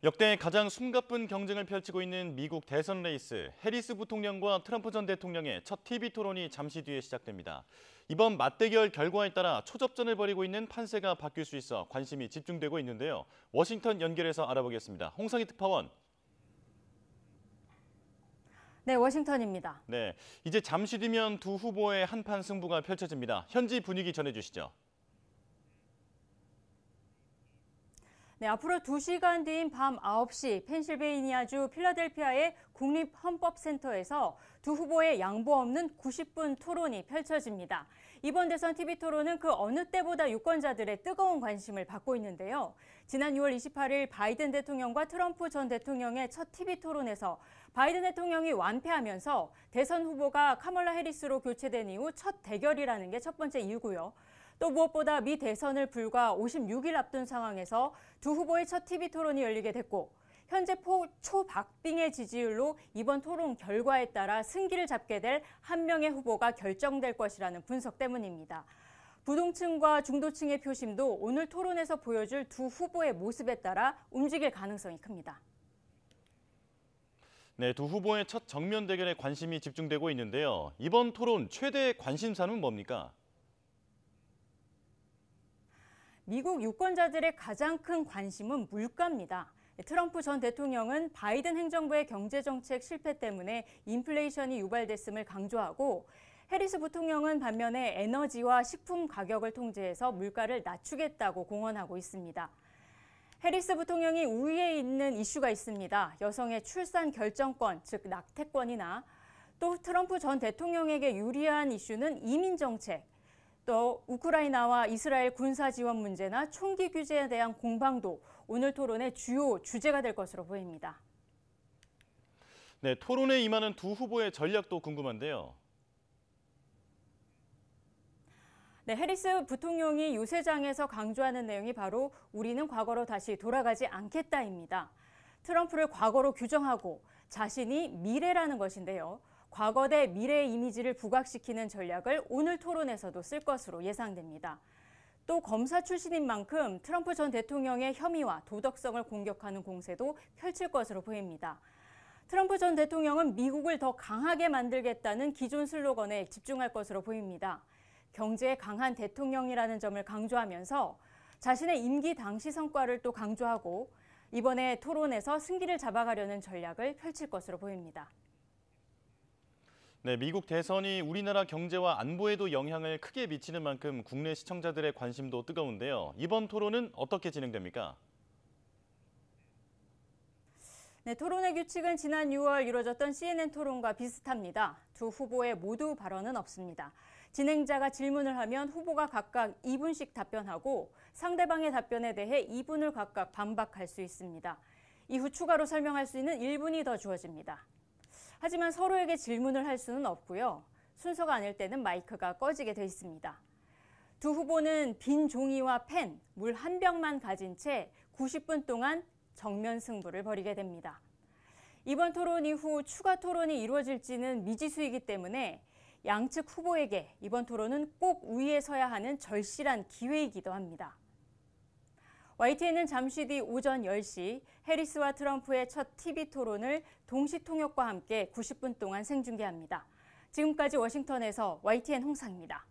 역대 가장 숨가쁜 경쟁을 펼치고 있는 미국 대선 레이스, 해리스 부통령과 트럼프 전 대통령의 첫 TV 토론이 잠시 뒤에 시작됩니다. 이번 맞대결 결과에 따라 초접전을 벌이고 있는 판세가 바뀔 수 있어 관심이 집중되고 있는데요. 워싱턴 연결해서 알아보겠습니다. 홍상희 특파원. 네, 워싱턴입니다. 네, 이제 잠시 뒤면 두 후보의 한판 승부가 펼쳐집니다. 현지 분위기 전해주시죠. 네, 앞으로 2시간 뒤인 밤 9시 펜실베이니아주 필라델피아의 국립헌법센터에서 두 후보의 양보 없는 90분 토론이 펼쳐집니다. 이번 대선 TV 토론은 그 어느 때보다 유권자들의 뜨거운 관심을 받고 있는데요. 지난 6월 28일 바이든 대통령과 트럼프 전 대통령의 첫 TV 토론에서 바이든 대통령이 완패하면서 대선 후보가 카멀라 해리스로 교체된 이후 첫 대결이라는 게 첫 번째 이유고요. 또 무엇보다 미 대선을 불과 56일 앞둔 상황에서 두 후보의 첫 TV 토론이 열리게 됐고 현재 초박빙의 지지율로 이번 토론 결과에 따라 승기를 잡게 될 한 명의 후보가 결정될 것이라는 분석 때문입니다. 부동층과 중도층의 표심도 오늘 토론에서 보여줄 두 후보의 모습에 따라 움직일 가능성이 큽니다. 네, 두 후보의 첫 정면 대결에 관심이 집중되고 있는데요. 이번 토론 최대 관심사는 뭡니까? 미국 유권자들의 가장 큰 관심은 물가입니다. 트럼프 전 대통령은 바이든 행정부의 경제정책 실패 때문에 인플레이션이 유발됐음을 강조하고 해리스 부통령은 반면에 에너지와 식품 가격을 통제해서 물가를 낮추겠다고 공언하고 있습니다. 해리스 부통령이 우위에 있는 이슈가 있습니다. 여성의 출산 결정권, 즉 낙태권이나 또 트럼프 전 대통령에게 유리한 이슈는 이민 정책, 또 우크라이나와 이스라엘 군사 지원 문제나 총기 규제에 대한 공방도 오늘 토론의 주요 주제가 될 것으로 보입니다. 네, 토론에 임하는 두 후보의 전략도 궁금한데요. 네, 해리스 부통령이 유세장에서 강조하는 내용이 바로 우리는 과거로 다시 돌아가지 않겠다입니다. 트럼프를 과거로 규정하고 자신이 미래라는 것인데요. 과거 대 미래의 이미지를 부각시키는 전략을 오늘 토론에서도 쓸 것으로 예상됩니다. 또 검사 출신인 만큼 트럼프 전 대통령의 혐의와 도덕성을 공격하는 공세도 펼칠 것으로 보입니다. 트럼프 전 대통령은 미국을 더 강하게 만들겠다는 기존 슬로건에 집중할 것으로 보입니다. 경제에 강한 대통령이라는 점을 강조하면서 자신의 임기 당시 성과를 또 강조하고 이번에 토론에서 승기를 잡아가려는 전략을 펼칠 것으로 보입니다. 네, 미국 대선이 우리나라 경제와 안보에도 영향을 크게 미치는 만큼 국내 시청자들의 관심도 뜨거운데요. 이번 토론은 어떻게 진행됩니까? 네, 토론의 규칙은 지난 6월 이루어졌던 CNN 토론과 비슷합니다. 두 후보의 모두 발언은 없습니다. 진행자가 질문을 하면 후보가 각각 2분씩 답변하고 상대방의 답변에 대해 2분을 각각 반박할 수 있습니다. 이후 추가로 설명할 수 있는 1분이 더 주어집니다. 하지만 서로에게 질문을 할 수는 없고요. 순서가 아닐 때는 마이크가 꺼지게 돼 있습니다. 두 후보는 빈 종이와 펜, 물 한 병만 가진 채 90분 동안 정면 승부를 벌이게 됩니다. 이번 토론 이후 추가 토론이 이루어질지는 미지수이기 때문에 양측 후보에게 이번 토론은 꼭 우위에 서야 하는 절실한 기회이기도 합니다. YTN은 잠시 뒤 오전 10시 해리스와 트럼프의 첫 TV 토론을 동시 통역과 함께 90분 동안 생중계합니다. 지금까지 워싱턴에서 YTN 홍상입니다.